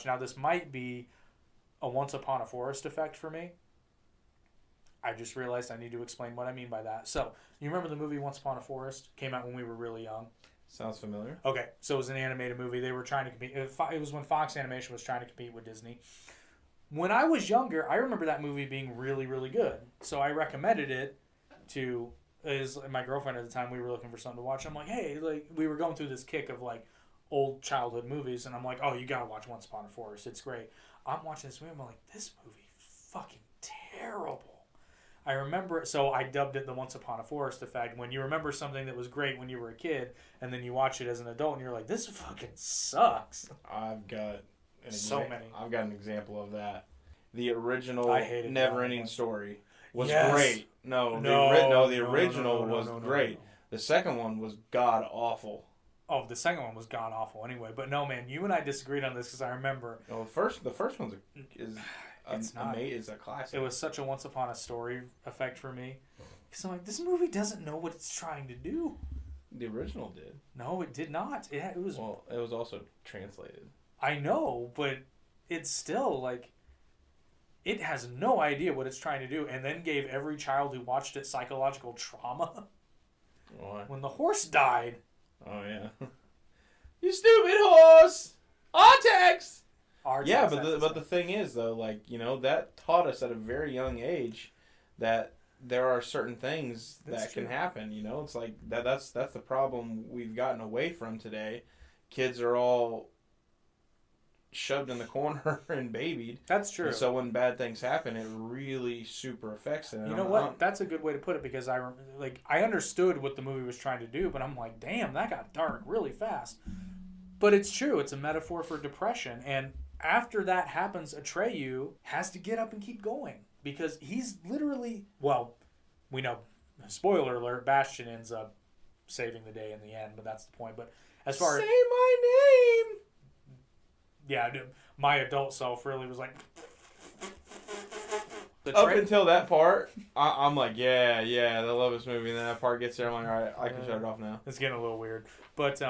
Now, this might be a Once Upon a Forest effect for me. I just realized I need to explain what I mean by that. So, you remember the movie Once Upon a Forest? Came out when we were really young. Sounds familiar. Okay, so it was an animated movie. They were trying to compete. It was when Fox Animation was trying to compete with Disney. When I was younger, I remember that movie being really, really good. So I recommended it to my girlfriend at the time. We were looking for something to watch. I'm like, hey, like we were going through this kick of like old childhood movies, and I'm like, oh, you gotta watch Once Upon a Forest. It's great. I'm watching this movie. I'm like, this movie fucking terrible. I remember it, so I dubbed it the Once Upon a Forest effect. When you remember something that was great when you were a kid, and then you watch it as an adult, and you're like, this fucking sucks. I've got many. I've got an example of that. The original Neverending Story was great. The original was great. The second one was god awful. Oh, the second one was god awful anyway. But no, man, you and I disagreed on this because I remember. Oh, the first one is it's a classic. It was such a Once Upon a Story effect for me. Because I'm like, this movie doesn't know what it's trying to do. The original did. No, it did not. It was. Well, it was also translated. I know, but it's still like. It has no idea what it's trying to do, and then gave every child who watched it psychological trauma. Why? When the horse died. Oh yeah. You stupid horse! Artex! Yeah, but the thing is though, like, you know, that taught us at a very young age that there are certain things that can happen. You know, it's like that's the problem we've gotten away from today. Kids are all shoved in the corner and babied. That's true. And so when bad things happen, it really super affects them. You know what? That's a good way to put it because I understood what the movie was trying to do, but I'm like, damn, that got dark really fast. But it's true. It's a metaphor for depression. And after that happens, Atreyu has to get up and keep going because he's literally, well, we know, spoiler alert, Bastion ends up saving the day in the end, but that's the point. But as far as... Say my name! Yeah, my adult self really was like... Up until that part, I'm like, yeah, I love this movie. And then that part gets there, I'm like, all right, I can shut it off now. It's getting a little weird. But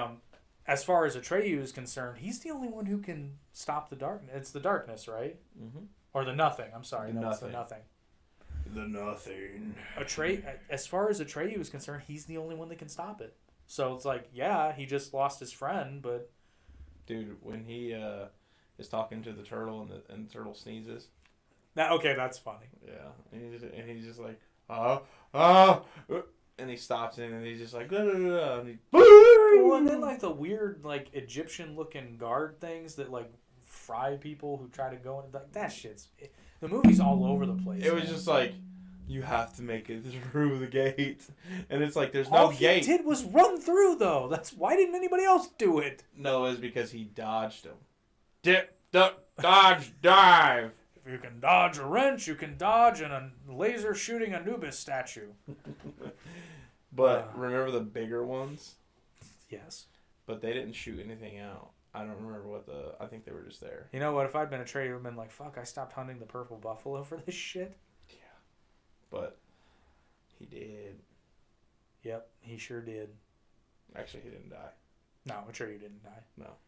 as far as Atreyu is concerned, he's the only one who can stop the darkness. It's the darkness, right? Mm-hmm. Or the nothing. I'm sorry. It's the nothing. The nothing. As far as Atreyu is concerned, he's the only one that can stop it. So it's like, yeah, he just lost his friend, but... Dude, when he is talking to the turtle and the turtle sneezes... Okay, that's funny. Yeah, and he's just like, and he stops in and he's just like, and he, well, and then like the weird like Egyptian looking guard things that like fry people who try to go in, like that shit's. The movie's all over the place. It was just like, you have to make it through the gate, and it's like there's no gate. All he did was run through though. That's why didn't anybody else do it? No, it was because he dodged him. Dip, duck, dodge, dive. If you can dodge a wrench, you can dodge a laser shooting Anubis statue. But remember the bigger ones? Yes. But they didn't shoot anything out. I don't remember I think they were just there. You know what? If I'd been a trader, I would have been like, fuck, I stopped hunting the purple buffalo for this shit. Yeah. But he did. Yep, he sure did. Actually, he didn't die. No, Atreyu didn't die. No.